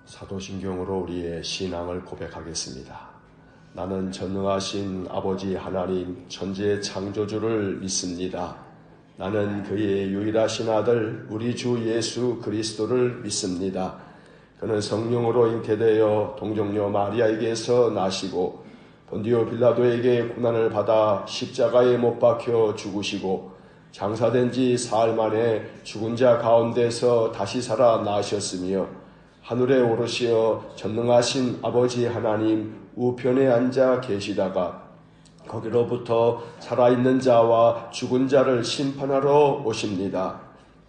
사도신경으로 우리의 신앙을 고백하겠습니다. 나는 전능하신 아버지 하나님 천지의 창조주를 믿습니다. 나는 그의 유일하신 아들 우리 주 예수 그리스도를 믿습니다. 그는 성령으로 잉태되어 동정녀 마리아에게서 나시고 본디오 빌라도에게 고난을 받아 십자가에 못 박혀 죽으시고 장사된 지 사흘 만에 죽은 자 가운데서 다시 살아나셨으며 하늘에 오르시어 전능하신 아버지 하나님 우편에 앉아 계시다가 거기로부터 살아있는 자와 죽은 자를 심판하러 오십니다.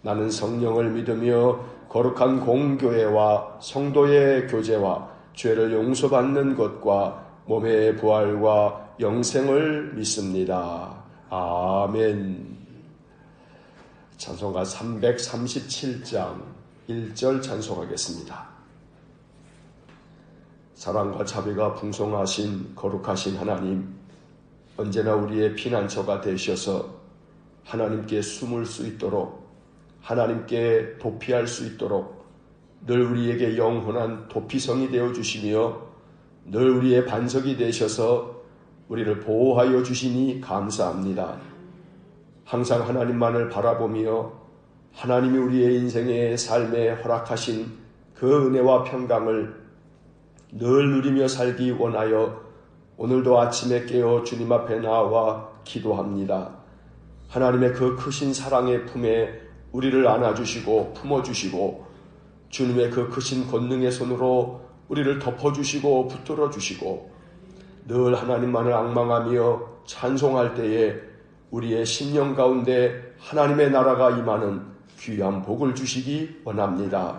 나는 성령을 믿으며 거룩한 공교회와 성도의 교제와 죄를 용서받는 것과 몸의 부활과 영생을 믿습니다. 아멘. 찬송가 337장 1절 찬송하겠습니다. 사랑과 자비가 풍성하신 거룩하신 하나님, 언제나 우리의 피난처가 되셔서 하나님께 숨을 수 있도록, 하나님께 도피할 수 있도록 늘 우리에게 영원한 도피성이 되어주시며 늘 우리의 반석이 되셔서 우리를 보호하여 주시니 감사합니다. 항상 하나님만을 바라보며 하나님이 우리의 인생의 삶에 허락하신 그 은혜와 평강을 늘 누리며 살기 원하여 오늘도 아침에 깨어 주님 앞에 나와 기도합니다. 하나님의 그 크신 사랑의 품에 우리를 안아주시고 품어주시고 주님의 그 크신 권능의 손으로 우리를 덮어주시고 붙들어주시고 늘 하나님만을 앙망하며 찬송할 때에 우리의 심령 가운데 하나님의 나라가 임하는 귀한 복을 주시기 원합니다.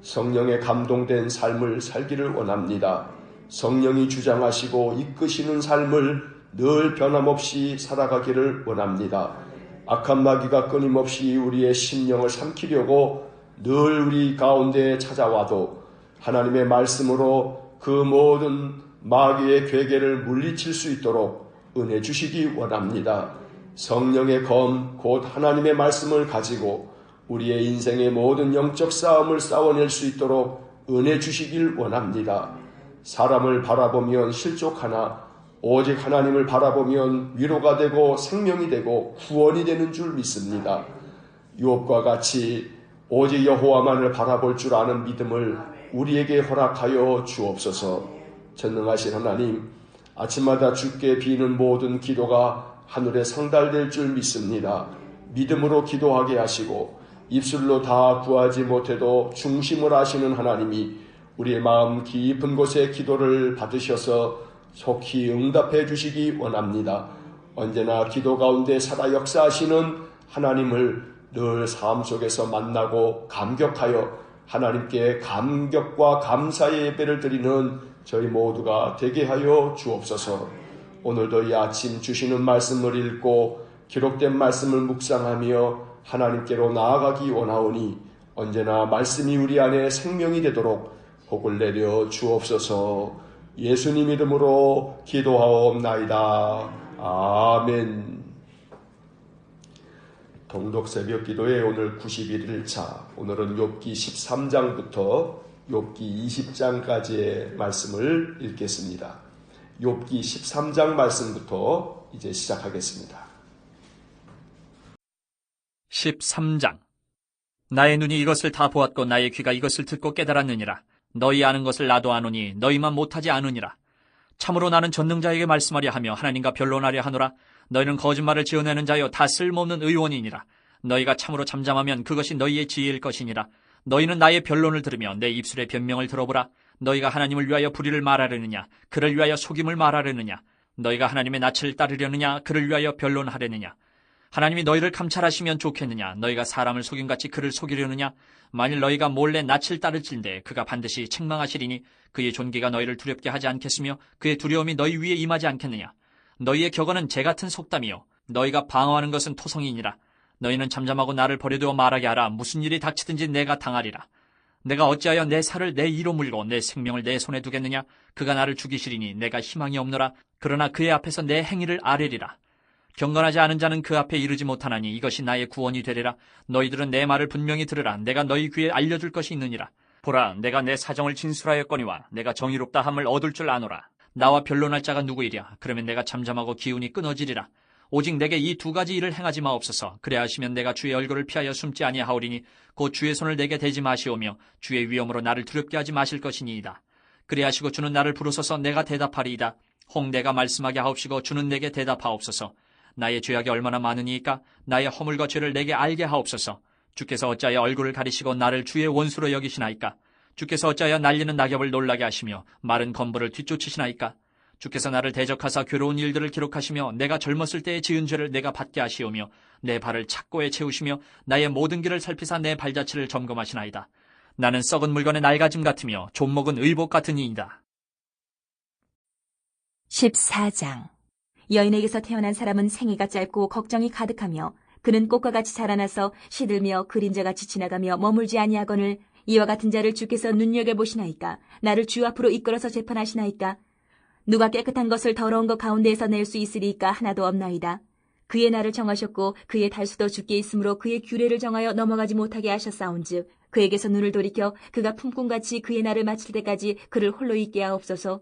성령에 감동된 삶을 살기를 원합니다. 성령이 주장하시고 이끄시는 삶을 늘 변함없이 살아가기를 원합니다. 악한 마귀가 끊임없이 우리의 심령을 삼키려고 늘 우리 가운데 찾아와도 하나님의 말씀으로 그 모든 마귀의 괴계를 물리칠 수 있도록 은혜 주시기 원합니다. 성령의 검, 곧 하나님의 말씀을 가지고 우리의 인생의 모든 영적 싸움을 싸워낼 수 있도록 은혜 주시길 원합니다. 사람을 바라보면 실족하나 오직 하나님을 바라보면 위로가 되고 생명이 되고 구원이 되는 줄 믿습니다. 욥과 같이 오직 여호와만을 바라볼 줄 아는 믿음을 우리에게 허락하여 주옵소서. 전능하신 하나님, 아침마다 주께 비는 모든 기도가 하늘에 상달될 줄 믿습니다. 믿음으로 기도하게 하시고 입술로 다 구하지 못해도 중심을 아시는 하나님이 우리의 마음 깊은 곳에 기도를 받으셔서 속히 응답해 주시기 원합니다. 언제나 기도 가운데 살아 역사하시는 하나님을 늘 삶 속에서 만나고 감격하여 하나님께 감격과 감사의 예배를 드리는 저희 모두가 되게 하여 주옵소서. 오늘도 이 아침 주시는 말씀을 읽고 기록된 말씀을 묵상하며 하나님께로 나아가기 원하오니 언제나 말씀이 우리 안에 생명이 되도록 복을 내려 주옵소서. 예수님 이름으로 기도하옵나이다. 아멘. 동독 새벽 기도의 오늘 91일차, 오늘은 욥기 13장부터 욥기 20장까지의 말씀을 읽겠습니다. 욥기 13장 말씀부터 이제 시작하겠습니다. 13장. 나의 눈이 이것을 다 보았고 나의 귀가 이것을 듣고 깨달았느니라. 너희 아는 것을 나도 아노니 너희만 못하지 않으니라. 참으로 나는 전능자에게 말씀하려 하며 하나님과 변론하려 하노라. 너희는 거짓말을 지어내는 자여 다 쓸모없는 의원이니라. 너희가 참으로 잠잠하면 그것이 너희의 지혜일 것이니라. 너희는 나의 변론을 들으며 내 입술의 변명을 들어보라. 너희가 하나님을 위하여 불의를 말하려느냐, 그를 위하여 속임을 말하려느냐. 너희가 하나님의 낯을 따르려느냐, 그를 위하여 변론하려느냐. 하나님이 너희를 감찰하시면 좋겠느냐. 너희가 사람을 속임같이 그를 속이려느냐. 만일 너희가 몰래 낯을 따를진대 그가 반드시 책망하시리니 그의 존귀가 너희를 두렵게 하지 않겠으며 그의 두려움이 너희 위에 임하지 않겠느냐. 너희의 격언은 재같은 속담이요 너희가 방어하는 것은 토성이니라. 너희는 잠잠하고 나를 버려두어 말하게 하라. 무슨 일이 닥치든지 내가 당하리라. 내가 어찌하여 내 살을 내 이로 물고 내 생명을 내 손에 두겠느냐. 그가 나를 죽이시리니 내가 희망이 없노라. 그러나 그의 앞에서 내 행위를 아뢰리라. 경건하지 않은 자는 그 앞에 이르지 못하나니 이것이 나의 구원이 되리라. 너희들은 내 말을 분명히 들으라. 내가 너희 귀에 알려줄 것이 있느니라. 보라, 내가 내 사정을 진술하였거니와 내가 정의롭다 함을 얻을 줄 아노라. 나와 변론할 자가 누구이랴? 그러면 내가 잠잠하고 기운이 끊어지리라. 오직 내게 이 두 가지 일을 행하지 마옵소서. 그래 하시면 내가 주의 얼굴을 피하여 숨지 아니하오리니 곧 주의 손을 내게 대지 마시오며 주의 위엄으로 나를 두렵게 하지 마실 것이니이다. 그래 하시고 주는 나를 부르소서. 내가 대답하리이다. 혹 내가 말씀하게 하옵시고 주는 내게 대답하옵소서. 나의 죄악이 얼마나 많으니까 나의 허물과 죄를 내게 알게 하옵소서. 주께서 어찌하여 얼굴을 가리시고 나를 주의 원수로 여기시나이까? 주께서 어찌하여 날리는 낙엽을 놀라게 하시며 마른 건부를 뒤쫓으시나이까? 주께서 나를 대적하사 괴로운 일들을 기록하시며 내가 젊었을 때의 지은 죄를 내가 받게 하시오며 내 발을 착고에 채우시며 나의 모든 길을 살피사 내 발자취를 점검하시나이다. 나는 썩은 물건의 낡아짐 같으며 좀먹은 의복 같은 이이다. 14장. 여인에게서 태어난 사람은 생애가 짧고 걱정이 가득하며 그는 꽃과 같이 자라나서 시들며 그림자같이 지나가며 머물지 아니하거늘 이와 같은 자를 주께서 눈여겨보시나이까? 나를 주 앞으로 이끌어서 재판하시나이까? 누가 깨끗한 것을 더러운 것 가운데에서 낼 수 있으리까? 하나도 없나이다. 그의 날을 정하셨고 그의 달수도 주께 있으므로 그의 규례를 정하여 넘어가지 못하게 하셨사온즉 그에게서 눈을 돌이켜 그가 품꾼같이 그의 날을 마칠 때까지 그를 홀로 있게 하옵소서.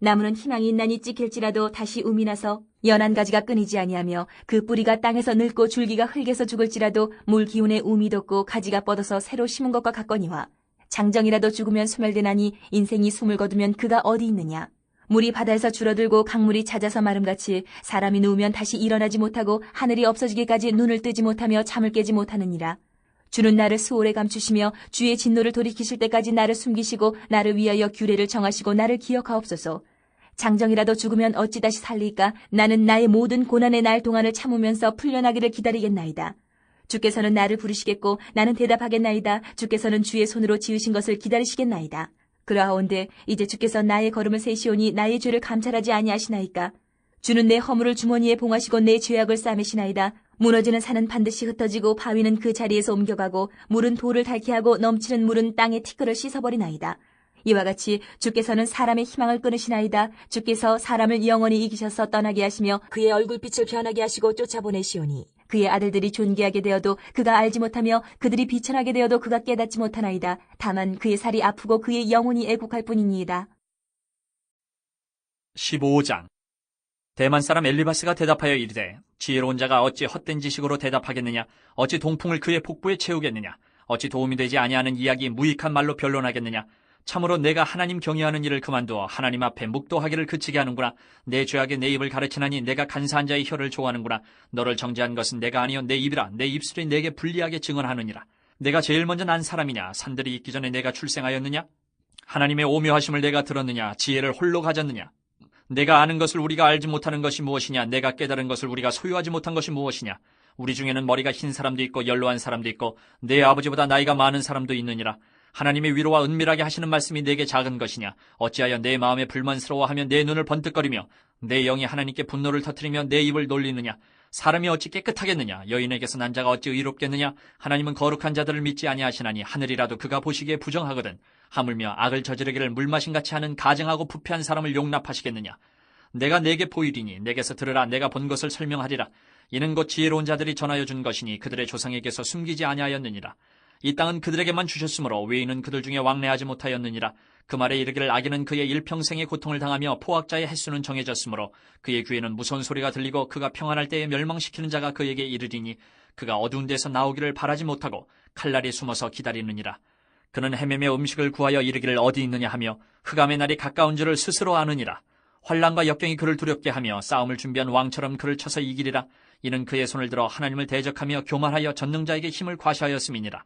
나무는 희망이 있나니 찍힐지라도 다시 um이 나서 연한 가지가 끊이지 아니하며 그 뿌리가 땅에서 늙고 줄기가 흙에서 죽을지라도 물 기운에 um이 돋고 가지가 뻗어서 새로 심은 것과 같거니와 장정이라도 죽으면 소멸되나니 인생이 숨을 거두면 그가 어디 있느냐. 물이 바다에서 줄어들고 강물이 잦아서 마름같이 사람이 누우면 다시 일어나지 못하고 하늘이 없어지기까지 눈을 뜨지 못하며 잠을 깨지 못하느니라. 주는 나를 수월에 감추시며 주의 진노를 돌이키실 때까지 나를 숨기시고 나를 위하여 규례를 정하시고 나를 기억하옵소서. 장정이라도 죽으면 어찌 다시 살리까? 나는 나의 모든 고난의 날 동안을 참으면서 풀려나기를 기다리겠나이다. 주께서는 나를 부르시겠고 나는 대답하겠나이다. 주께서는 주의 손으로 지으신 것을 기다리시겠나이다. 그러하온데 이제 주께서 나의 걸음을 세시오니 나의 죄를 감찰하지 아니하시나이까? 주는 내 허물을 주머니에 봉하시고 내 죄악을 싸매시나이다. 무너지는 산은 반드시 흩어지고 바위는 그 자리에서 옮겨가고 물은 돌을 닳게 하고 넘치는 물은 땅의 티끌을 씻어버리나이다. 이와 같이 주께서는 사람의 희망을 끊으시나이다. 주께서 사람을 영원히 이기셔서 떠나게 하시며 그의 얼굴빛을 변하게 하시고 쫓아보내시오니 그의 아들들이 존귀하게 되어도 그가 알지 못하며 그들이 비천하게 되어도 그가 깨닫지 못하나이다. 다만 그의 살이 아프고 그의 영혼이 애국할 뿐이니이다. 15장. 대만 사람 엘리바스가 대답하여 이르되 지혜로운 자가 어찌 헛된 지식으로 대답하겠느냐? 어찌 동풍을 그의 복부에 채우겠느냐? 어찌 도움이 되지 아니하는 이야기 무익한 말로 변론하겠느냐? 참으로 내가 하나님 경외하는 일을 그만두어 하나님 앞에 묵도하기를 그치게 하는구나. 내 죄악에 내 입을 가르치나니 내가 간사한 자의 혀를 좋아하는구나. 너를 정죄한 것은 내가 아니요 내 입이라. 내 입술이 내게 불리하게 증언하느니라. 내가 제일 먼저 난 사람이냐? 산들이 있기 전에 내가 출생하였느냐? 하나님의 오묘하심을 내가 들었느냐? 지혜를 홀로 가졌느냐? 내가 아는 것을 우리가 알지 못하는 것이 무엇이냐? 내가 깨달은 것을 우리가 소유하지 못한 것이 무엇이냐? 우리 중에는 머리가 흰 사람도 있고 연로한 사람도 있고 내 아버지보다 나이가 많은 사람도 있느니라. 하나님의 위로와 은밀하게 하시는 말씀이 내게 작은 것이냐? 어찌하여 내 마음에 불만스러워하며 내 눈을 번뜩거리며 내 영이 하나님께 분노를 터뜨리며 내 입을 놀리느냐? 사람이 어찌 깨끗하겠느냐? 여인에게서 난 자가 어찌 의롭겠느냐? 하나님은 거룩한 자들을 믿지 아니하시나니 하늘이라도 그가 보시기에 부정하거든. 하물며 악을 저지르기를 물마신같이 하는 가증하고 부패한 사람을 용납하시겠느냐? 내가 내게 보이리니 내게서 들으라. 내가 본 것을 설명하리라. 이는 곧 지혜로운 자들이 전하여 준 것이니 그들의 조상에게서 숨기지 아니하였느니라. 이 땅은 그들에게만 주셨으므로 외인은 그들 중에 왕래하지 못하였느니라. 그 말에 이르기를 악인은 그의 일평생의 고통을 당하며 포악자의 횟수는 정해졌으므로 그의 귀에는 무서운 소리가 들리고 그가 평안할 때에 멸망시키는 자가 그에게 이르리니 그가 어두운 데서 나오기를 바라지 못하고 칼날이 숨어서 기다리느니라. 그는 헤매며 음식을 구하여 이르기를 어디 있느냐 하며 흑암의 날이 가까운 줄을 스스로 아느니라. 환난과 역경이 그를 두렵게 하며 싸움을 준비한 왕처럼 그를 쳐서 이기리라. 이는 그의 손을 들어 하나님을 대적하며 교만하여 전능자에게 힘을 과시하였음이니라.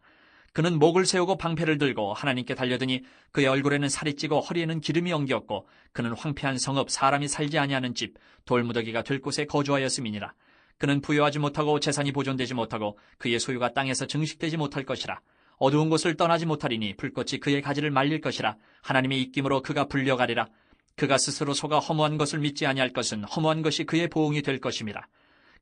그는 목을 세우고 방패를 들고 하나님께 달려드니 그의 얼굴에는 살이 찌고 허리에는 기름이 엉겼고 그는 황폐한 성읍 사람이 살지 아니하는 집 돌무더기가 될 곳에 거주하였음이니라. 그는 부여하지 못하고 재산이 보존되지 못하고 그의 소유가 땅에서 증식되지 못할 것이라. 어두운 곳을 떠나지 못하리니 불꽃이 그의 가지를 말릴 것이라. 하나님의 입김으로 그가 불려가리라. 그가 스스로 속아 허무한 것을 믿지 아니할 것은 허무한 것이 그의 보응이 될 것임이라.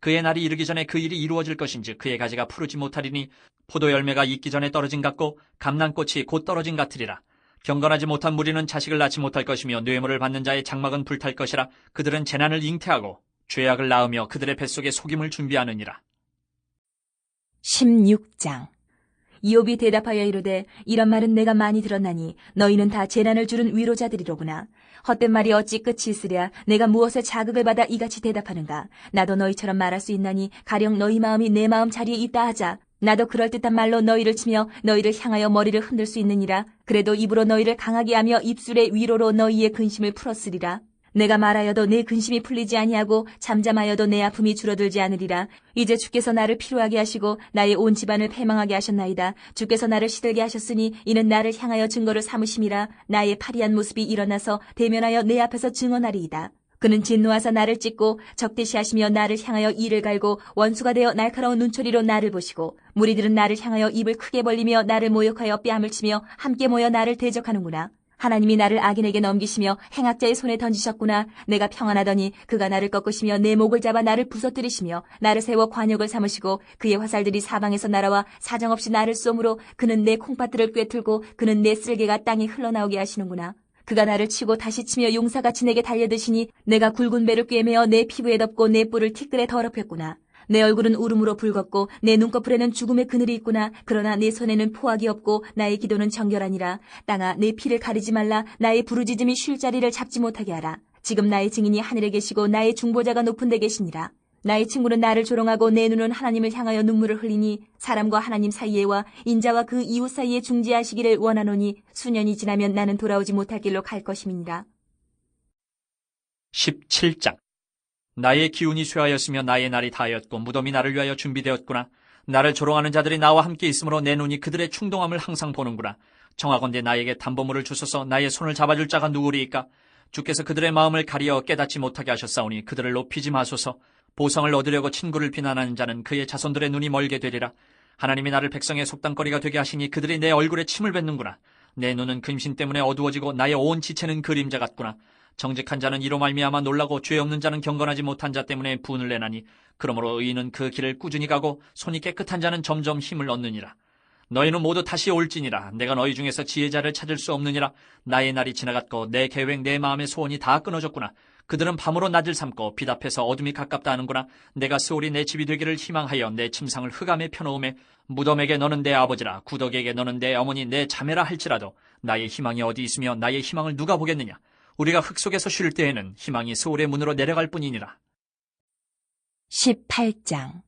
그의 날이 이르기 전에 그 일이 이루어질 것인지 그의 가지가 푸르지 못하리니 포도 열매가 익기 전에 떨어진 같고 감람꽃이 곧 떨어진 같으리라. 경건하지 못한 무리는 자식을 낳지 못할 것이며 뇌물을 받는 자의 장막은 불탈 것이라. 그들은 재난을 잉태하고 죄악을 낳으며 그들의 뱃속에 속임을 준비하느니라. 16장. 이욥이 대답하여 이르되 이런 말은 내가 많이 들었나니 너희는 다 재난을 주는 위로자들이로구나. 헛된 말이 어찌 끝이 있으랴. 내가 무엇에 자극을 받아 이같이 대답하는가. 나도 너희처럼 말할 수 있나니 가령 너희 마음이 내 마음 자리에 있다 하자. 나도 그럴듯한 말로 너희를 치며 너희를 향하여 머리를 흔들 수 있느니라. 그래도 입으로 너희를 강하게 하며 입술의 위로로 너희의 근심을 풀었으리라. 내가 말하여도 내 근심이 풀리지 아니하고 잠잠하여도 내 아픔이 줄어들지 않으리라. 이제 주께서 나를 피로하게 하시고 나의 온 집안을 패망하게 하셨나이다. 주께서 나를 시들게 하셨으니 이는 나를 향하여 증거를 삼으심이라. 나의 파리한 모습이 일어나서 대면하여 내 앞에서 증언하리이다. 그는 진노하사 나를 찢고 적대시하시며 나를 향하여 이를 갈고 원수가 되어 날카로운 눈초리로 나를 보시고 무리들은 나를 향하여 입을 크게 벌리며 나를 모욕하여 뺨을 치며 함께 모여 나를 대적하는구나. 하나님이 나를 악인에게 넘기시며 행악자의 손에 던지셨구나. 내가 평안하더니 그가 나를 꺾으시며 내 목을 잡아 나를 부서뜨리시며 나를 세워 관역을 삼으시고 그의 화살들이 사방에서 날아와 사정없이 나를 쏘므로 그는 내 콩팥들을 꿰뚫고 그는 내 쓸개가 땅에 흘러나오게 하시는구나. 그가 나를 치고 다시 치며 용사같이 내게 달려드시니 내가 굵은 배를 꿰매어 내 피부에 덮고 내 뿔을 티끌에 더럽혔구나. 내 얼굴은 울음으로 붉었고 내 눈꺼풀에는 죽음의 그늘이 있구나. 그러나 내 손에는 포악이 없고 나의 기도는 정결하니라. 땅아 내 피를 가리지 말라. 나의 부르짖음이 쉴 자리를 잡지 못하게 하라. 지금 나의 증인이 하늘에 계시고 나의 중보자가 높은 데 계시니라. 나의 친구는 나를 조롱하고 내 눈은 하나님을 향하여 눈물을 흘리니 사람과 하나님 사이에와 인자와 그 이웃 사이에 중재하시기를 원하노니 수년이 지나면 나는 돌아오지 못할 길로 갈 것임이니라. 17장. 나의 기운이 쇠하였으며 나의 날이 다하였고 무덤이 나를 위하여 준비되었구나. 나를 조롱하는 자들이 나와 함께 있으므로 내 눈이 그들의 충동함을 항상 보는구나. 청하건대 나에게 담보물을 주소서. 나의 손을 잡아줄 자가 누구리이까? 주께서 그들의 마음을 가리어 깨닫지 못하게 하셨사오니 그들을 높이지 마소서. 보상을 얻으려고 친구를 비난하는 자는 그의 자손들의 눈이 멀게 되리라. 하나님이 나를 백성의 속담거리가 되게 하시니 그들이 내 얼굴에 침을 뱉는구나. 내 눈은 근심 때문에 어두워지고 나의 온 지체는 그림자 같구나. 정직한 자는 이로 말미암아 놀라고 죄 없는 자는 경건하지 못한 자 때문에 분을 내나니 그러므로 의인은 그 길을 꾸준히 가고 손이 깨끗한 자는 점점 힘을 얻느니라. 너희는 모두 다시 올지니라. 내가 너희 중에서 지혜자를 찾을 수 없느니라. 나의 날이 지나갔고 내 계획 내 마음의 소원이 다 끊어졌구나. 그들은 밤으로 낮을 삼고 빛 앞에서 어둠이 가깝다 하는구나. 내가 스올이 내 집이 되기를 희망하여 내 침상을 흑암에 펴놓음에 무덤에게 너는 내 아버지라 구덕에게 너는 내 어머니 내 자매라 할지라도 나의 희망이 어디 있으며 나의 희망을 누가 보겠느냐. 우리가 흙 속에서 쉴 때에는 희망이 스올의 문으로 내려갈 뿐이니라. 18장.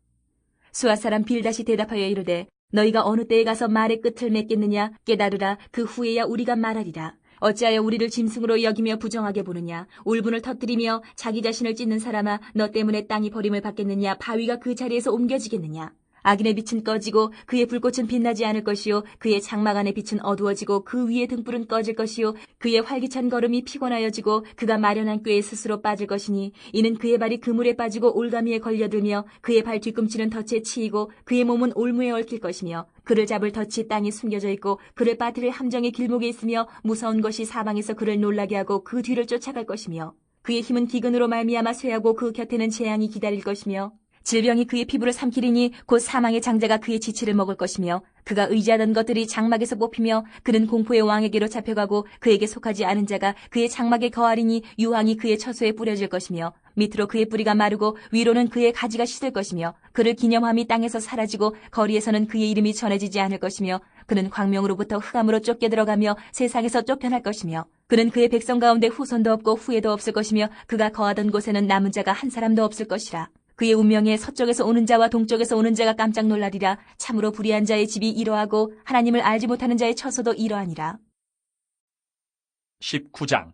수아 사람 빌닷이 대답하여 이르되 너희가 어느 때에 가서 말의 끝을 맺겠느냐. 깨달으라. 그 후에야 우리가 말하리라. 어찌하여 우리를 짐승으로 여기며 부정하게 보느냐. 울분을 터뜨리며 자기 자신을 찢는 사람아 너 때문에 땅이 버림을 받겠느냐. 바위가 그 자리에서 옮겨지겠느냐. 악인의 빛은 꺼지고 그의 불꽃은 빛나지 않을 것이요 그의 장막 안의 빛은 어두워지고 그 위의 등불은 꺼질 것이요 그의 활기찬 걸음이 피곤하여지고 그가 마련한 꾀에 스스로 빠질 것이니 이는 그의 발이 그물에 빠지고 올가미에 걸려들며 그의 발 뒤꿈치는 덫에 치이고 그의 몸은 올무에 얽힐 것이며 그를 잡을 덫이 땅에 숨겨져 있고 그를 빠뜨릴 함정의 길목에 있으며 무서운 것이 사방에서 그를 놀라게 하고 그 뒤를 쫓아갈 것이며 그의 힘은 기근으로 말미암아 쇠하고 그 곁에는 재앙이 기다릴 것이며 질병이 그의 피부를 삼키리니 곧 사망의 장자가 그의 지체를 먹을 것이며 그가 의지하던 것들이 장막에서 뽑히며 그는 공포의 왕에게로 잡혀가고 그에게 속하지 않은 자가 그의 장막에 거하리니 유황이 그의 처소에 뿌려질 것이며 밑으로 그의 뿌리가 마르고 위로는 그의 가지가 씻을 것이며 그를 기념함이 땅에서 사라지고 거리에서는 그의 이름이 전해지지 않을 것이며 그는 광명으로부터 흑암으로 쫓겨 들어가며 세상에서 쫓겨날 것이며 그는 그의 백성 가운데 후손도 없고 후예도 없을 것이며 그가 거하던 곳에는 남은 자가 한 사람도 없을 것이라. 그의 운명에 서쪽에서 오는 자와 동쪽에서 오는 자가 깜짝 놀라리라. 참으로 불의한 자의 집이 이러하고 하나님을 알지 못하는 자의 처소도 이러하니라. 19장.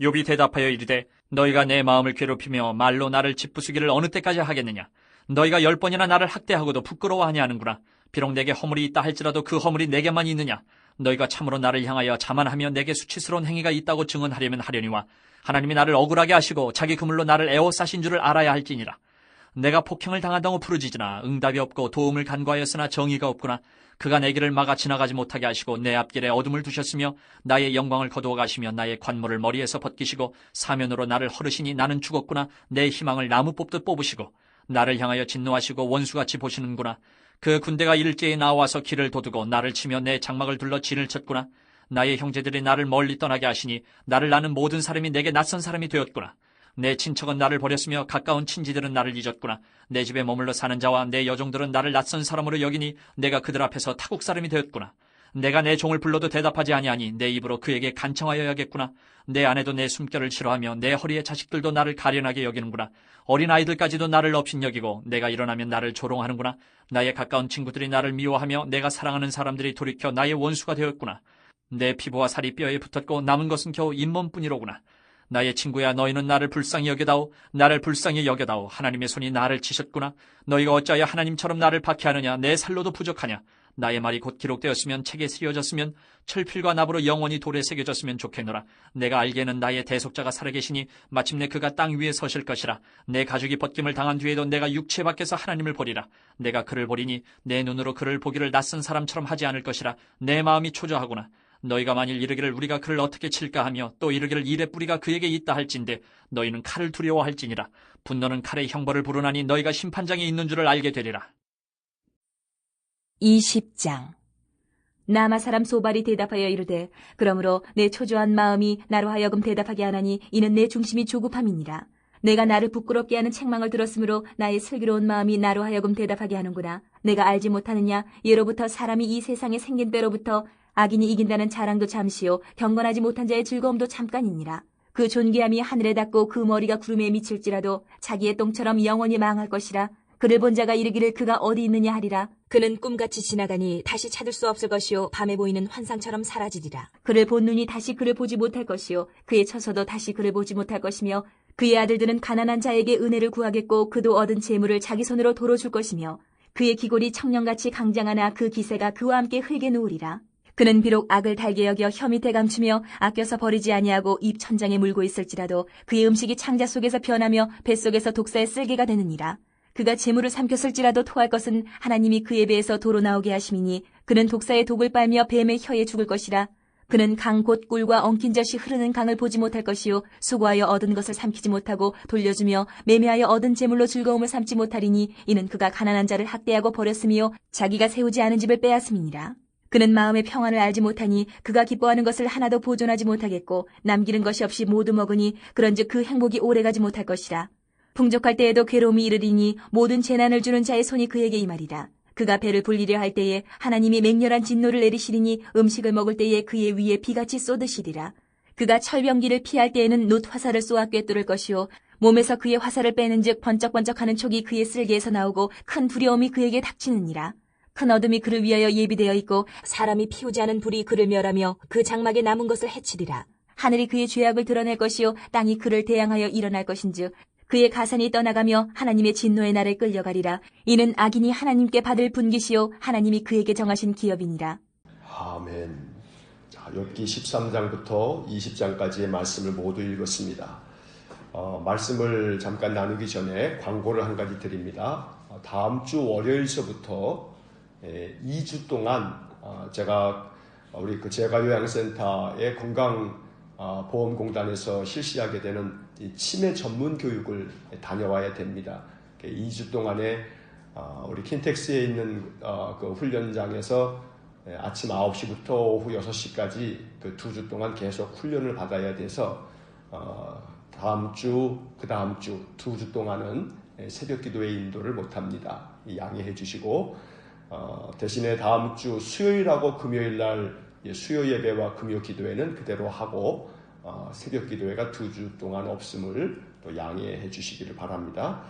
욥이 대답하여 이르되 너희가 내 마음을 괴롭히며 말로 나를 짓부수기를 어느 때까지 하겠느냐. 너희가 10번이나 나를 학대하고도 부끄러워하니 하는구나. 비록 내게 허물이 있다 할지라도 그 허물이 내게만 있느냐. 너희가 참으로 나를 향하여 자만하며 내게 수치스러운 행위가 있다고 증언하려면 하려니와 하나님이 나를 억울하게 하시고 자기 그물로 나를 에워싸신 줄을 알아야 할지니라. 내가 폭행을 당한다고 부르짖으나 응답이 없고 도움을 간구하였으나 정의가 없구나. 그가 내 길을 막아 지나가지 못하게 하시고 내 앞길에 어둠을 두셨으며 나의 영광을 거두어 가시며 나의 관모를 머리에서 벗기시고 사면으로 나를 허르시니 나는 죽었구나. 내 희망을 나무 뽑듯 뽑으시고 나를 향하여 진노하시고 원수같이 보시는구나. 그 군대가 일제히 나와서 길을 도두고 나를 치며 내 장막을 둘러 진을 쳤구나. 나의 형제들이 나를 멀리 떠나게 하시니 나를 아는 모든 사람이 내게 낯선 사람이 되었구나. 내 친척은 나를 버렸으며 가까운 친지들은 나를 잊었구나. 내 집에 머물러 사는 자와 내 여종들은 나를 낯선 사람으로 여기니 내가 그들 앞에서 타국 사람이 되었구나. 내가 내 종을 불러도 대답하지 아니하니 내 입으로 그에게 간청하여야겠구나. 내 아내도 내 숨결을 싫어하며 내 허리의 자식들도 나를 가련하게 여기는구나. 어린 아이들까지도 나를 업신 여기고 내가 일어나면 나를 조롱하는구나. 나의 가까운 친구들이 나를 미워하며 내가 사랑하는 사람들이 돌이켜 나의 원수가 되었구나. 내 피부와 살이 뼈에 붙었고 남은 것은 겨우 잇몸뿐이로구나. 나의 친구야, 너희는 나를 불쌍히 여겨다오. 나를 불쌍히 여겨다오. 하나님의 손이 나를 치셨구나. 너희가 어찌하여 하나님처럼 나를 박해하느냐. 내 살로도 부족하냐. 나의 말이 곧 기록되었으면 책에 쓰여졌으면 철필과 납으로 영원히 돌에 새겨졌으면 좋겠노라. 내가 알기에는 나의 대속자가 살아계시니 마침내 그가 땅 위에 서실 것이라. 내 가죽이 벗김을 당한 뒤에도 내가 육체 밖에서 하나님을 보리라. 내가 그를 보리니 내 눈으로 그를 보기를 낯선 사람처럼 하지 않을 것이라. 내 마음이 초조하구나. 너희가 만일 이르기를 우리가 그를 어떻게 칠까 하며 또 이르기를 이래 뿌리가 그에게 있다 할진대 너희는 칼을 두려워할지니라. 분노는 칼의 형벌을 부르나니 너희가 심판장에 있는 줄을 알게 되리라. 20장. 나마 사람 소발이 대답하여 이르되 그러므로 내 초조한 마음이 나로 하여금 대답하게 하나니 이는 내 중심이 조급함이니라. 내가 나를 부끄럽게 하는 책망을 들었으므로 나의 슬기로운 마음이 나로 하여금 대답하게 하는구나. 내가 알지 못하느냐. 예로부터 사람이 이 세상에 생긴 때로부터 악인이 이긴다는 자랑도 잠시요 경건하지 못한 자의 즐거움도 잠깐이니라. 그 존귀함이 하늘에 닿고 그 머리가 구름에 미칠지라도 자기의 똥처럼 영원히 망할 것이라. 그를 본 자가 이르기를 그가 어디 있느냐 하리라. 그는 꿈같이 지나가니 다시 찾을 수 없을 것이요 밤에 보이는 환상처럼 사라지리라. 그를 본 눈이 다시 그를 보지 못할 것이요 그의 처소도 다시 그를 보지 못할 것이며 그의 아들들은 가난한 자에게 은혜를 구하겠고 그도 얻은 재물을 자기 손으로 도로 줄 것이며 그의 기골이 청년같이 강장하나 그 기세가 그와 함께 흙에 누우리라. 그는 비록 악을 달게 여겨 혀 밑에 감추며 아껴서 버리지 아니하고 입 천장에 물고 있을지라도 그의 음식이 창자 속에서 변하며 뱃속에서 독사의 쓸개가 되느니라. 그가 재물을 삼켰을지라도 토할 것은 하나님이 그의 배에서 도로 나오게 하심이니 그는 독사의 독을 빨며 뱀의 혀에 죽을 것이라. 그는 강 곧 꿀과 엉킨 젖이 흐르는 강을 보지 못할 것이요 수고하여 얻은 것을 삼키지 못하고 돌려주며 매매하여 얻은 재물로 즐거움을 삼지 못하리니 이는 그가 가난한 자를 학대하고 버렸으며 자기가 세우지 않은 집을 빼앗음이니라. 그는 마음의 평안을 알지 못하니 그가 기뻐하는 것을 하나도 보존하지 못하겠고 남기는 것이 없이 모두 먹으니 그런즉 그 행복이 오래가지 못할 것이라. 풍족할 때에도 괴로움이 이르리니 모든 재난을 주는 자의 손이 그에게 임하리라. 그가 배를 불리려 할 때에 하나님이 맹렬한 진노를 내리시리니 음식을 먹을 때에 그의 위에 비같이 쏟으시리라. 그가 철병기를 피할 때에는 놋 화살을 쏘아 꿰뚫을 것이요 몸에서 그의 화살을 빼는즉 번쩍번쩍하는 촉이 그의 쓸개에서 나오고 큰 두려움이 그에게 닥치느니라. 큰 어둠이 그를 위하여 예비되어 있고 사람이 피우지 않은 불이 그를 멸하며 그 장막에 남은 것을 해치리라. 하늘이 그의 죄악을 드러낼 것이요 땅이 그를 대항하여 일어날 것인즉 그의 가산이 떠나가며 하나님의 진노의 날에 끌려가리라. 이는 악인이 하나님께 받을 분깃이요 하나님이 그에게 정하신 기업이니라. 아멘. 자, 욥기 13장부터 20장까지의 말씀을 모두 읽었습니다. 말씀을 잠깐 나누기 전에 광고를 한 가지 드립니다. 다음 주 월요일서부터 2주 동안 제가 우리 그 재가요양센터의 건강보험공단에서 실시하게 되는 이 치매 전문 교육을 다녀와야 됩니다. 2주 동안에 우리 킨텍스에 있는 그 훈련장에서 아침 9시부터 오후 6시까지 그 2주 동안 계속 훈련을 받아야 돼서 다음 주, 그 다음 주 2주 동안은 새벽 기도의 인도를 못합니다. 양해해 주시고 대신에 다음 주 수요일하고 금요일날 수요 예배와 금요 기도회는 그대로 하고 새벽 기도회가 2주 동안 없음을 또 양해해 주시기를 바랍니다.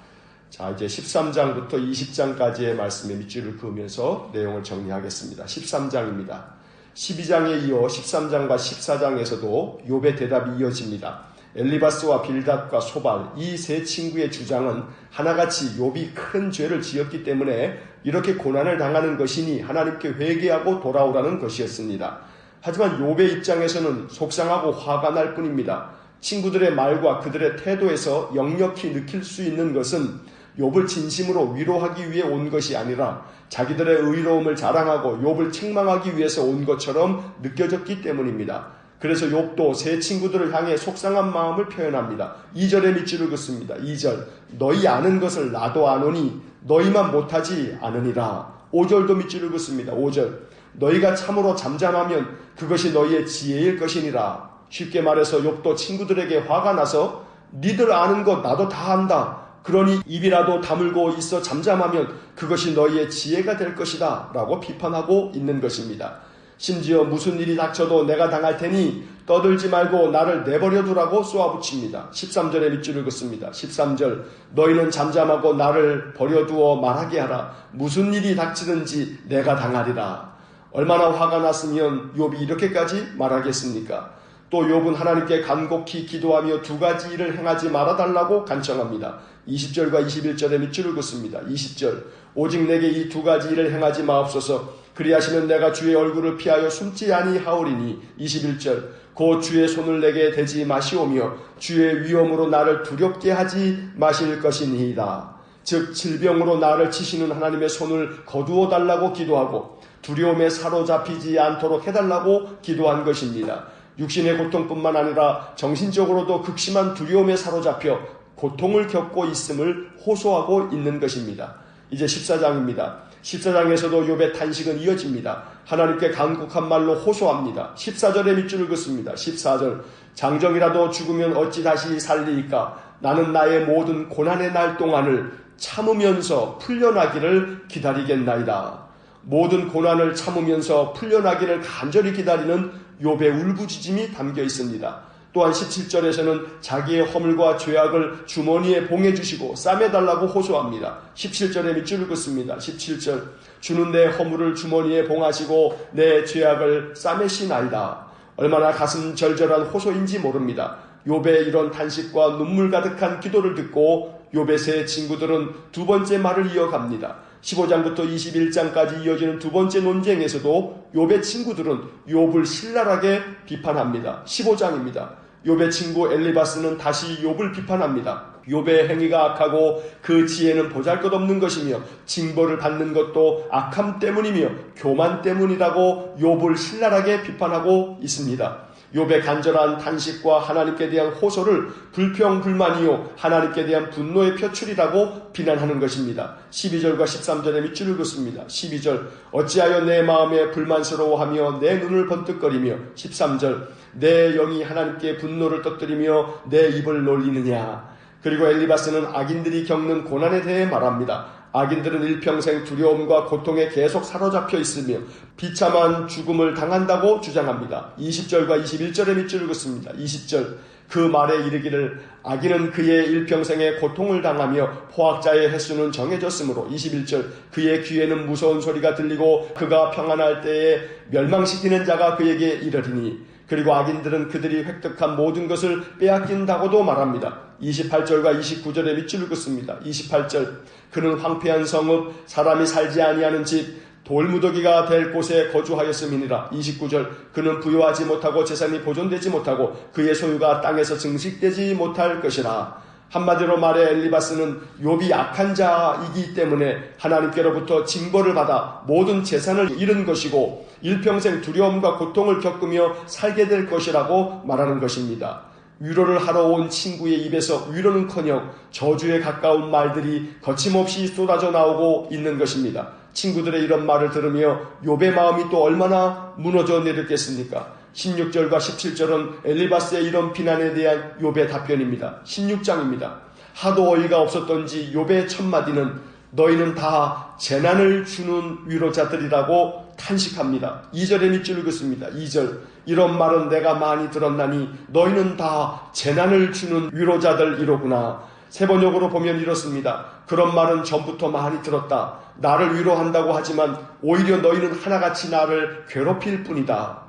자, 이제 13장부터 20장까지의 말씀의 밑줄을 그으면서 내용을 정리하겠습니다. 13장입니다. 12장에 이어 13장과 14장에서도 욥의 대답이 이어집니다. 엘리바스와 빌닷과 소발 이 세 친구의 주장은 하나같이 욥이 큰 죄를 지었기 때문에 이렇게 고난을 당하는 것이니 하나님께 회개하고 돌아오라는 것이었습니다. 하지만 욥의 입장에서는 속상하고 화가 날 뿐입니다. 친구들의 말과 그들의 태도에서 역력히 느낄 수 있는 것은 욥을 진심으로 위로하기 위해 온 것이 아니라 자기들의 의로움을 자랑하고 욥을 책망하기 위해서 온 것처럼 느껴졌기 때문입니다. 그래서 욥도 세 친구들을 향해 속상한 마음을 표현합니다. 2절의 밑줄을 긋습니다. 2절 너희 아는 것을 나도 아노니 너희만 못하지 않으니라. 5절도 밑줄을 긋습니다. 5절 너희가 참으로 잠잠하면 그것이 너희의 지혜일 것이니라. 쉽게 말해서 욥도 친구들에게 화가 나서 니들 아는 것 나도 다 안다. 그러니 입이라도 다물고 있어 잠잠하면 그것이 너희의 지혜가 될 것이다 라고 비판하고 있는 것입니다. 심지어 무슨 일이 닥쳐도 내가 당할 테니 떠들지 말고 나를 내버려 두라고 쏘아붙입니다. 13절에 밑줄을 긋습니다. 13절 너희는 잠잠하고 나를 버려두어 말하게 하라. 무슨 일이 닥치든지 내가 당하리라. 얼마나 화가 났으면 욥이 이렇게까지 말하겠습니까? 또 욥은 하나님께 간곡히 기도하며 두 가지 일을 행하지 말아달라고 간청합니다. 20절과 21절에 밑줄을 긋습니다. 20절 오직 내게 이 두 가지 일을 행하지 마옵소서. 그리하시면 내가 주의 얼굴을 피하여 숨지 아니하오리니. 21절 곧 주의 손을 내게 대지 마시오며 주의 위엄으로 나를 두렵게 하지 마실 것이니이다. 즉 질병으로 나를 치시는 하나님의 손을 거두어 달라고 기도하고 두려움에 사로잡히지 않도록 해달라고 기도한 것입니다. 육신의 고통뿐만 아니라 정신적으로도 극심한 두려움에 사로잡혀 고통을 겪고 있음을 호소하고 있는 것입니다. 이제 14장입니다. 14장에서도 욥의 탄식은 이어집니다. 하나님께 간곡한 말로 호소합니다. 14절에 밑줄을 긋습니다. 14절 장정이라도 죽으면 어찌 다시 살리이까. 나는 나의 모든 고난의 날 동안을 참으면서 풀려나기를 기다리겠나이다. 모든 고난을 참으면서 풀려나기를 간절히 기다리는 욥의 울부짖음이 담겨 있습니다. 또한 17절에서는 자기의 허물과 죄악을 주머니에 봉해주시고 싸매달라고 호소합니다. 17절에 밑줄을 긋습니다. 17절 주는 내 허물을 주머니에 봉하시고 내 죄악을 싸매시나이다. 얼마나 가슴 절절한 호소인지 모릅니다. 욥의 이런 탄식과 눈물 가득한 기도를 듣고 욥의 세 친구들은 두 번째 말을 이어갑니다. 15장부터 21장까지 이어지는 두 번째 논쟁에서도 욥의 친구들은 욥을 신랄하게 비판합니다. 15장입니다. 욥의 친구 엘리바스는 다시 욥을 비판합니다. 욥의 행위가 악하고 그 지혜는 보잘것없는 것이며 징벌을 받는 것도 악함 때문이며 교만 때문이라고 욥을 신랄하게 비판하고 있습니다. 욥의 간절한 탄식과 하나님께 대한 호소를 불평불만이요 하나님께 대한 분노의 표출이라고 비난하는 것입니다. 12절과 13절에 밑줄을 긋습니다. 12절 어찌하여 내 마음에 불만스러워하며 내 눈을 번뜩거리며 13절 내 영이 하나님께 분노를 터뜨리며 내 입을 놀리느냐. 그리고 엘리바스는 악인들이 겪는 고난에 대해 말합니다. 악인들은 일평생 두려움과 고통에 계속 사로잡혀 있으며 비참한 죽음을 당한다고 주장합니다. 20절과 21절에 밑줄을 긋습니다. 20절 그 말에 이르기를 악인은 그의 일평생의 고통을 당하며 포악자의 횟수는 정해졌으므로 21절 그의 귀에는 무서운 소리가 들리고 그가 평안할 때에 멸망시키는 자가 그에게 이르리니 그리고 악인들은 그들이 획득한 모든 것을 빼앗긴다고도 말합니다. 28절과 29절에 밑줄을 긋습니다. 28절 그는 황폐한 성읍 사람이 살지 아니하는 집 돌무더기가 될 곳에 거주하였음이니라. 29절 그는 부유하지 못하고 재산이 보존되지 못하고 그의 소유가 땅에서 증식되지 못할 것이라. 한마디로 말해 엘리바스는 욥이 악한 자이기 때문에 하나님께로부터 징벌을 받아 모든 재산을 잃은 것이고 일평생 두려움과 고통을 겪으며 살게 될 것이라고 말하는 것입니다. 위로를 하러 온 친구의 입에서 위로는커녕 저주에 가까운 말들이 거침없이 쏟아져 나오고 있는 것입니다. 친구들의 이런 말을 들으며 욥의 마음이 또 얼마나 무너져 내렸겠습니까? 16절과 17절은 엘리바스의 이런 비난에 대한 욥의 답변입니다. 16장입니다. 하도 어이가 없었던지 욥의 첫마디는 너희는 다 재난을 주는 위로자들이라고 탄식합니다. 2절에 밑줄을 긋습니다. 2절 이런 말은 내가 많이 들었나니 너희는 다 재난을 주는 위로자들이로구나. 세번역으로 보면 이렇습니다. 그런 말은 전부터 많이 들었다. 나를 위로한다고 하지만 오히려 너희는 하나같이 나를 괴롭힐 뿐이다.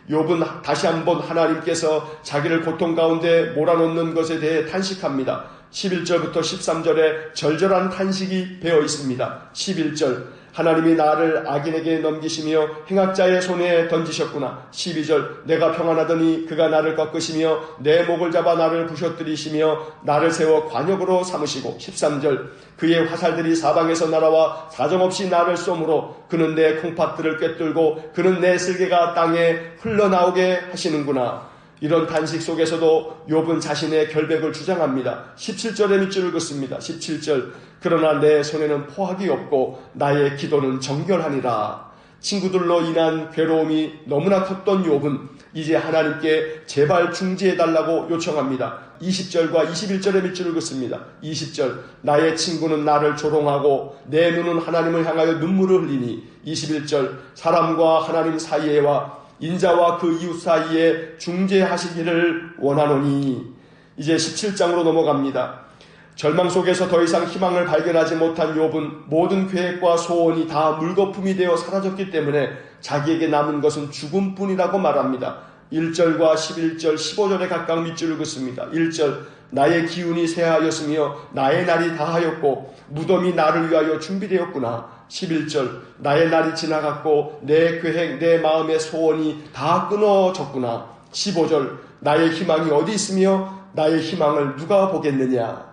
욥은 다시 한번 하나님께서 자기를 고통 가운데 몰아넣는 것에 대해 탄식합니다. 11절부터 13절에 절절한 탄식이 배어 있습니다. 11절 하나님이 나를 악인에게 넘기시며 행악자의 손에 던지셨구나. 12절 내가 평안하더니 그가 나를 꺾으시며 내 목을 잡아 나를 부셔뜨리시며 나를 세워 관역으로 삼으시고 13절 그의 화살들이 사방에서 날아와 사정없이 나를 쏘므로 그는 내 콩팥들을 꿰뚫고 그는 내 쓸개가 땅에 흘러나오게 하시는구나. 이런 탄식 속에서도 욥은 자신의 결백을 주장합니다. 17절에 밑줄을 긋습니다. 17절 그러나 내 손에는 포악이 없고 나의 기도는 정결하니라. 친구들로 인한 괴로움이 너무나 컸던 욥은 이제 하나님께 제발 중지해달라고 요청합니다. 20절과 21절의 밑줄을 긋습니다. 20절, 나의 친구는 나를 조롱하고 내 눈은 하나님을 향하여 눈물을 흘리니. 21절, 사람과 하나님 사이에와 인자와 그 이웃 사이에 중재하시기를 원하노니. 이제 17장으로 넘어갑니다. 절망 속에서 더 이상 희망을 발견하지 못한 욥은 모든 계획과 소원이 다 물거품이 되어 사라졌기 때문에 자기에게 남은 것은 죽음뿐이라고 말합니다. 1절과 11절, 15절에 각각 밑줄을 긋습니다. 1절, 나의 기운이 쇠하였으며 나의 날이 다하였고 무덤이 나를 위하여 준비되었구나. 11절, 나의 날이 지나갔고 내 계획, 내 마음의 소원이 다 끊어졌구나. 15절, 나의 희망이 어디 있으며 나의 희망을 누가 보겠느냐.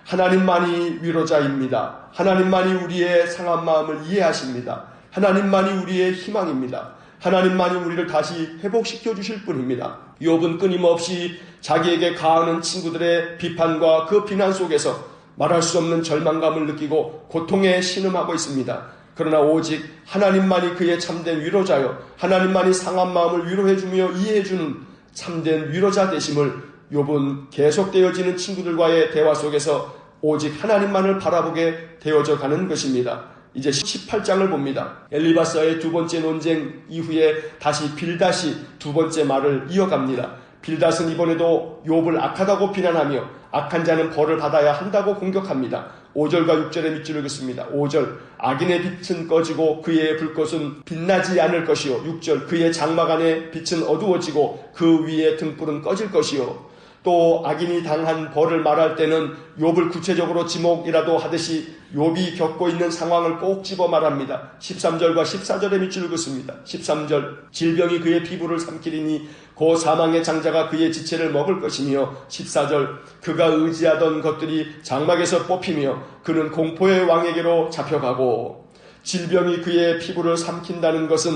하나님만이 위로자입니다. 하나님만이 우리의 상한 마음을 이해하십니다. 하나님만이 우리의 희망입니다. 하나님만이 우리를 다시 회복시켜 주실 분입니다. 욥은 끊임없이 자기에게 가하는 친구들의 비판과 그 비난 속에서 말할 수 없는 절망감을 느끼고 고통에 신음하고 있습니다. 그러나 오직 하나님만이 그의 참된 위로자여 하나님만이 상한 마음을 위로해주며 이해해주는 참된 위로자 되심을 욥은 계속되어지는 친구들과의 대화 속에서 오직 하나님만을 바라보게 되어져 가는 것입니다. 이제 18장을 봅니다. 엘리바스와의 두 번째 논쟁 이후에 다시 빌닷이 두 번째 말을 이어갑니다. 빌닷은 이번에도 욥을 악하다고 비난하며 악한 자는 벌을 받아야 한다고 공격합니다. 5절과 6절의 밑줄을 긋습니다. 5절, 악인의 빛은 꺼지고 그의 불꽃은 빛나지 않을 것이요. 6절, 그의 장막 안에 빛은 어두워지고 그 위에 등불은 꺼질 것이요. 또 악인이 당한 벌을 말할 때는 욥을 구체적으로 지목이라도 하듯이 욥이 겪고 있는 상황을 꼭 집어 말합니다. 13절과 14절의 밑줄을 긋습니다. 13절, 질병이 그의 피부를 삼키리니 고 사망의 장자가 그의 지체를 먹을 것이며. 14절, 그가 의지하던 것들이 장막에서 뽑히며 그는 공포의 왕에게로 잡혀가고. 질병이 그의 피부를 삼킨다는 것은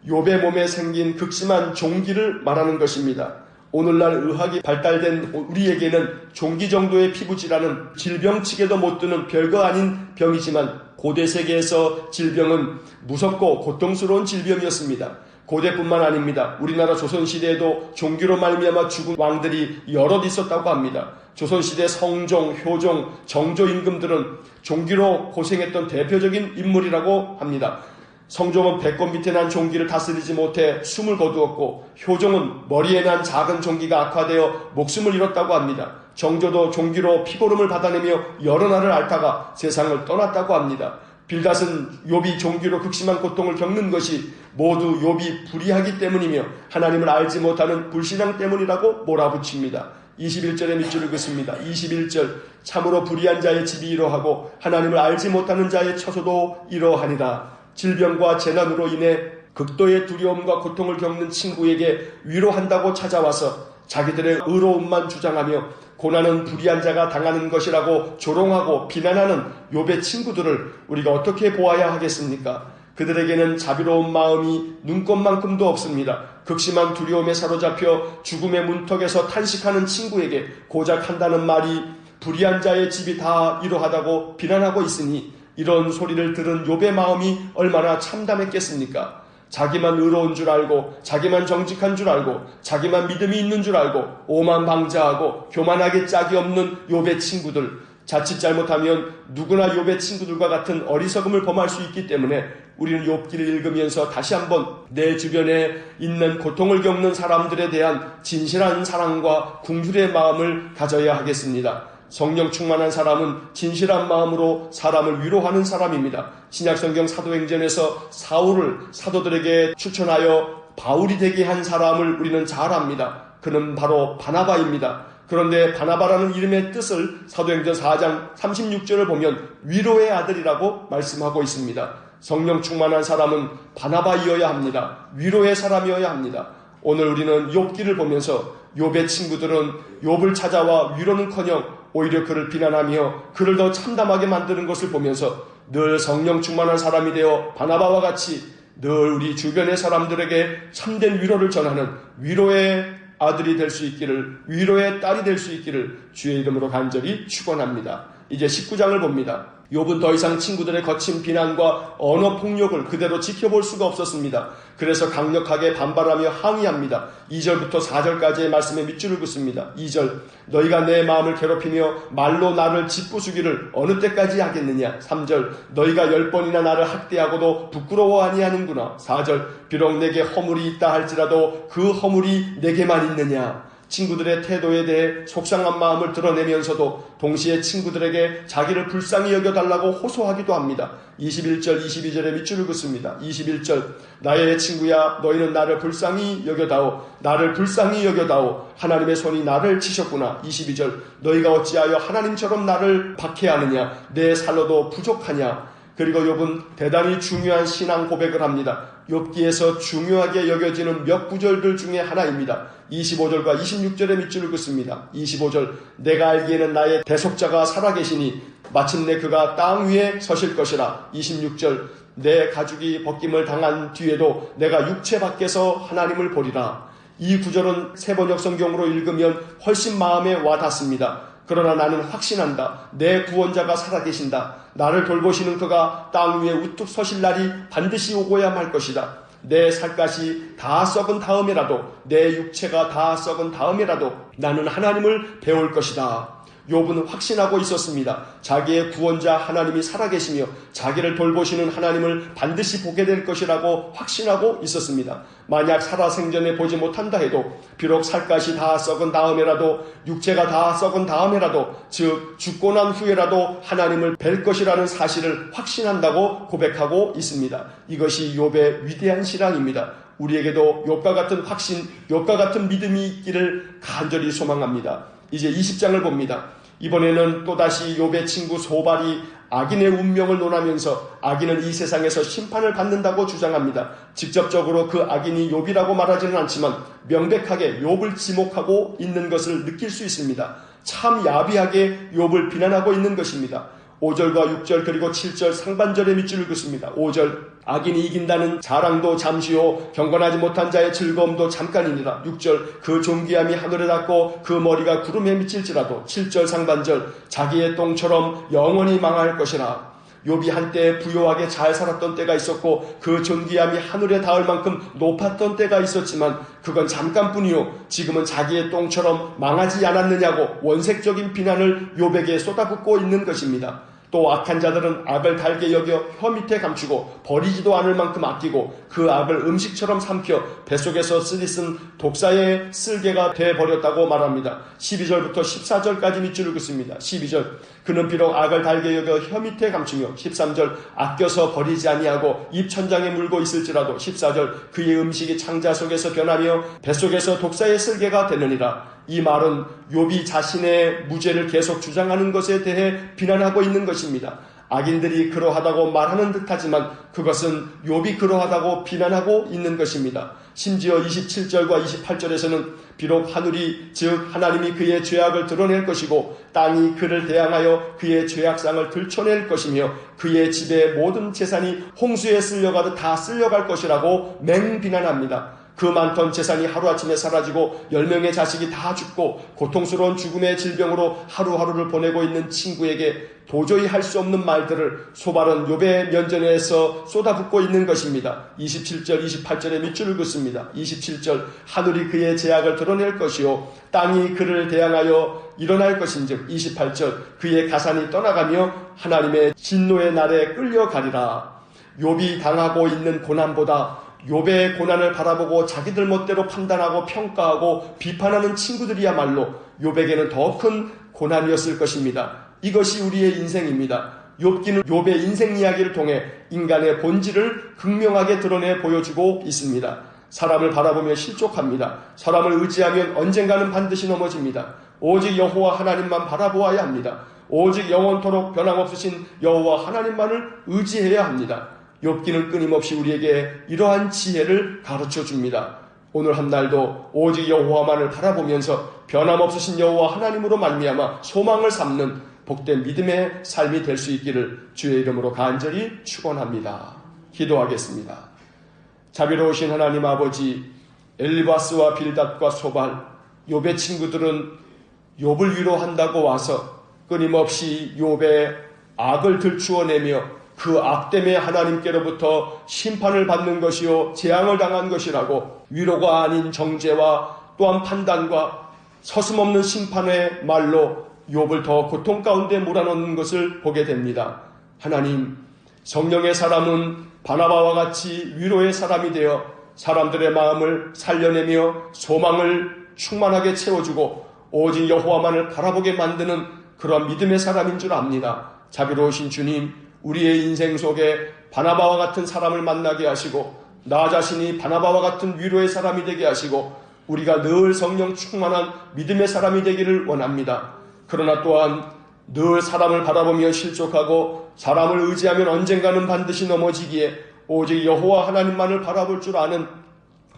욥의 몸에 생긴 극심한 종기를 말하는 것입니다. 오늘날 의학이 발달된 우리에게는 종기 정도의 피부질환은 질병치게도 못 드는 별거 아닌 병이지만 고대 세계에서 질병은 무섭고 고통스러운 질병이었습니다. 고대뿐만 아닙니다. 우리나라 조선시대에도 종기로 말미암아 죽은 왕들이 여럿 있었다고 합니다. 조선시대 성종, 효종, 정조 임금들은 종기로 고생했던 대표적인 인물이라고 합니다. 성종은 배꼽 밑에 난 종기를 다스리지 못해 숨을 거두었고, 효종은 머리에 난 작은 종기가 악화되어 목숨을 잃었다고 합니다. 정조도 종기로 피고름을 받아내며 여러 날을 앓다가 세상을 떠났다고 합니다. 빌닷은 욥이 종기로 극심한 고통을 겪는 것이 모두 욥이 불의하기 때문이며 하나님을 알지 못하는 불신앙 때문이라고 몰아붙입니다. 21절의 밑줄을 긋습니다. 21절, 참으로 불의한 자의 집이 이러하고 하나님을 알지 못하는 자의 처소도 이러하니라. 질병과 재난으로 인해 극도의 두려움과 고통을 겪는 친구에게 위로한다고 찾아와서 자기들의 의로움만 주장하며 고난은 불의한 자가 당하는 것이라고 조롱하고 비난하는 욥의 친구들을 우리가 어떻게 보아야 하겠습니까? 그들에게는 자비로운 마음이 눈꼽만큼도 없습니다. 극심한 두려움에 사로잡혀 죽음의 문턱에서 탄식하는 친구에게 고작 한다는 말이 불의한 자의 집이 다 이러하다고 비난하고 있으니 이런 소리를 들은 욥의 마음이 얼마나 참담했겠습니까? 자기만 의로운 줄 알고 자기만 정직한 줄 알고 자기만 믿음이 있는 줄 알고 오만방자하고 교만하게 짝이 없는 욥의 친구들, 자칫 잘못하면 누구나 욥의 친구들과 같은 어리석음을 범할 수 있기 때문에 우리는 욥기를 읽으면서 다시 한번 내 주변에 있는 고통을 겪는 사람들에 대한 진실한 사랑과 궁휼의 마음을 가져야 하겠습니다. 성령 충만한 사람은 진실한 마음으로 사람을 위로하는 사람입니다. 신약성경 사도행전에서 사울을 사도들에게 추천하여 바울이 되게 한 사람을 우리는 잘 압니다. 그는 바로 바나바입니다. 그런데 바나바라는 이름의 뜻을 사도행전 4장 36절을 보면 위로의 아들이라고 말씀하고 있습니다. 성령 충만한 사람은 바나바이어야 합니다. 위로의 사람이어야 합니다. 오늘 우리는 욥기를 보면서 욥의 친구들은 욥을 찾아와 위로는커녕 오히려 그를 비난하며 그를 더 참담하게 만드는 것을 보면서 늘 성령 충만한 사람이 되어 바나바와 같이 늘 우리 주변의 사람들에게 참된 위로를 전하는 위로의 아들이 될 수 있기를, 위로의 딸이 될 수 있기를 주의 이름으로 간절히 축원합니다. 이제 19장을 봅니다. 욥은 더 이상 친구들의 거친 비난과 언어 폭력을 그대로 지켜볼 수가 없었습니다. 그래서 강력하게 반발하며 항의합니다. 2절부터 4절까지의 말씀에 밑줄을 긋습니다. 2절, 너희가 내 마음을 괴롭히며 말로 나를 짓부수기를 어느 때까지 하겠느냐. 3절, 너희가 10번이나 나를 학대하고도 부끄러워 아니하는구나. 4절, 비록 내게 허물이 있다 할지라도 그 허물이 내게만 있느냐. 친구들의 태도에 대해 속상한 마음을 드러내면서도 동시에 친구들에게 자기를 불쌍히 여겨달라고 호소하기도 합니다. 21절, 22절에 밑줄을 긋습니다. 21절, 나의 친구야, 너희는 나를 불쌍히 여겨다오. 나를 불쌍히 여겨다오. 하나님의 손이 나를 치셨구나. 22절, 너희가 어찌하여 하나님처럼 나를 박해하느냐. 내 살로도 부족하냐. 그리고 욥은 대단히 중요한 신앙 고백을 합니다. 욥기에서 중요하게 여겨지는 몇 구절들 중에 하나입니다. 25절과 26절에 밑줄을 긋습니다. 25절, 내가 알기에는 나의 대속자가 살아계시니 마침내 그가 땅 위에 서실 것이라. 26절, 내 가죽이 벗김을 당한 뒤에도 내가 육체 밖에서 하나님을 보리라. 이 구절은 세번역 성경으로 읽으면 훨씬 마음에 와닿습니다. 그러나 나는 확신한다. 내 구원자가 살아계신다. 나를 돌보시는 그가 땅 위에 우뚝 서실 날이 반드시 오고야 말 것이다. 내 살갗이 다 썩은 다음에라도, 내 육체가 다 썩은 다음에라도 나는 하나님을 배울 것이다. 욥은 확신하고 있었습니다. 자기의 구원자 하나님이 살아계시며 자기를 돌보시는 하나님을 반드시 보게 될 것이라고 확신하고 있었습니다. 만약 살아생전에 보지 못한다 해도, 비록 살갗이 다 썩은 다음에라도, 육체가 다 썩은 다음에라도, 즉 죽고 난 후에라도 하나님을 뵐 것이라는 사실을 확신한다고 고백하고 있습니다. 이것이 욥의 위대한 신앙입니다. 우리에게도 욥과 같은 확신, 욥과 같은 믿음이 있기를 간절히 소망합니다. 이제 20장을 봅니다. 이번에는 또다시 욥의 친구 소발이 악인의 운명을 논하면서 악인은 이 세상에서 심판을 받는다고 주장합니다. 직접적으로 그 악인이 욥이라고 말하지는 않지만 명백하게 욥을 지목하고 있는 것을 느낄 수 있습니다. 참 야비하게 욥을 비난하고 있는 것입니다. 5절과 6절 그리고 7절 상반절의 밑줄을 긋습니다. 5절, 악인이 이긴다는 자랑도 잠시요 경건하지 못한 자의 즐거움도 잠깐이니라. 6절, 그 존귀함이 하늘에 닿고 그 머리가 구름에 미칠지라도. 7절 상반절, 자기의 똥처럼 영원히 망할 것이라. 욥이 한때 부요하게 잘 살았던 때가 있었고 그 존귀함이 하늘에 닿을 만큼 높았던 때가 있었지만 그건 잠깐뿐이요 지금은 자기의 똥처럼 망하지 않았느냐고 원색적인 비난을 욥에게 쏟아붓고 있는 것입니다. 또 악한 자들은 악을 달게 여겨 혀 밑에 감추고 버리지도 않을 만큼 아끼고 그 악을 음식처럼 삼켜 뱃속에서 쓰디쓴 독사의 쓸개가 돼버렸다고 말합니다. 12절부터 14절까지 밑줄을 긋습니다. 12절, 그는 비록 악을 달게 여겨 혀 밑에 감추며. 13절, 아껴서 버리지 아니하고 입 천장에 물고 있을지라도. 14절, 그의 음식이 창자 속에서 변하며 뱃속에서 독사의 쓸개가 되느니라. 이 말은 욥이 자신의 무죄를 계속 주장하는 것에 대해 비난하고 있는 것입니다. 악인들이 그러하다고 말하는 듯하지만 그것은 욥이 그러하다고 비난하고 있는 것입니다. 심지어 27절과 28절에서는 비록 하늘이 즉 하나님이 그의 죄악을 드러낼 것이고 땅이 그를 대항하여 그의 죄악상을 들춰낼 것이며 그의 집의 모든 재산이 홍수에 쓸려가듯 다 쓸려갈 것이라고 맹비난합니다. 그 많던 재산이 하루아침에 사라지고 10명의 자식이 다 죽고 고통스러운 죽음의 질병으로 하루하루를 보내고 있는 친구에게 도저히 할 수 없는 말들을 소발은 욥의 면전에서 쏟아붓고 있는 것입니다. 27절, 28절에 밑줄을 긋습니다. 27절, 하늘이 그의 죄악을 드러낼 것이요 땅이 그를 대항하여 일어날 것인즉. 28절, 그의 가산이 떠나가며 하나님의 진노의 날에 끌려가리라. 욥이 당하고 있는 고난보다 욥의 고난을 바라보고 자기들 멋대로 판단하고 평가하고 비판하는 친구들이야말로 욥에게는 더 큰 고난이었을 것입니다. 이것이 우리의 인생입니다. 욥기는 욥의 인생 이야기를 통해 인간의 본질을 극명하게 드러내 보여주고 있습니다. 사람을 바라보며 실족합니다. 사람을 의지하면 언젠가는 반드시 넘어집니다. 오직 여호와 하나님만 바라보아야 합니다. 오직 영원토록 변함없으신 여호와 하나님만을 의지해야 합니다. 욥기는 끊임없이 우리에게 이러한 지혜를 가르쳐 줍니다. 오늘 한 날도 오직 여호와만을 바라보면서 변함없으신 여호와 하나님으로 말미암아 소망을 삼는 복된 믿음의 삶이 될 수 있기를 주의 이름으로 간절히 축원합니다. 기도하겠습니다. 자비로우신 하나님 아버지, 엘리바스와 빌닷과 소발, 욥의 친구들은 욥을 위로한다고 와서 끊임없이 욥의 악을 들추어내며 그 악 때문에 하나님께로부터 심판을 받는 것이요 재앙을 당한 것이라고 위로가 아닌 정죄와 또한 판단과 서슴없는 심판의 말로 욥을 더 고통 가운데 몰아넣는 것을 보게 됩니다. 하나님, 성령의 사람은 바나바와 같이 위로의 사람이 되어 사람들의 마음을 살려내며 소망을 충만하게 채워주고 오직 여호와만을 바라보게 만드는 그런 믿음의 사람인 줄 압니다. 자비로우신 주님, 우리의 인생 속에 바나바와 같은 사람을 만나게 하시고 나 자신이 바나바와 같은 위로의 사람이 되게 하시고 우리가 늘 성령 충만한 믿음의 사람이 되기를 원합니다. 그러나 또한 늘 사람을 바라보며 실족하고 사람을 의지하면 언젠가는 반드시 넘어지기에 오직 여호와 하나님만을 바라볼 줄 아는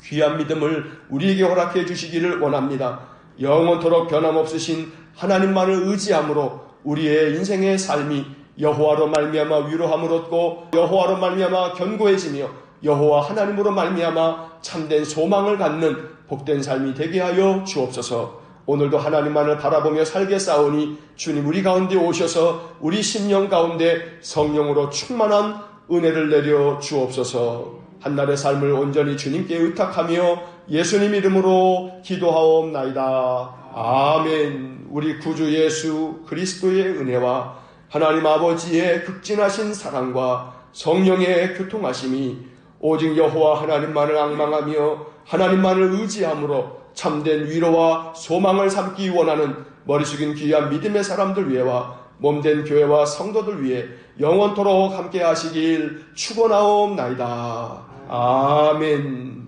귀한 믿음을 우리에게 허락해 주시기를 원합니다. 영원토록 변함없으신 하나님만을 의지함으로 우리의 인생의 삶이 여호와로 말미암아 위로함을 얻고 여호와로 말미암아 견고해지며 여호와 하나님으로 말미암아 참된 소망을 갖는 복된 삶이 되게 하여 주옵소서. 오늘도 하나님만을 바라보며 살게 싸우니 주님 우리 가운데 오셔서 우리 심령 가운데 성령으로 충만한 은혜를 내려 주옵소서. 한날의 삶을 온전히 주님께 의탁하며 예수님 이름으로 기도하옵나이다. 아멘. 우리 구주 예수 그리스도의 은혜와 하나님 아버지의 극진하신 사랑과 성령의 교통하심이 오직 여호와 하나님만을 앙망하며 하나님만을 의지함으로 참된 위로와 소망을 삼기 원하는 머리 숙인 귀한 믿음의 사람들 위해와 몸된 교회와 성도들 위해 영원토록 함께 하시길 축원하옵나이다. 아멘.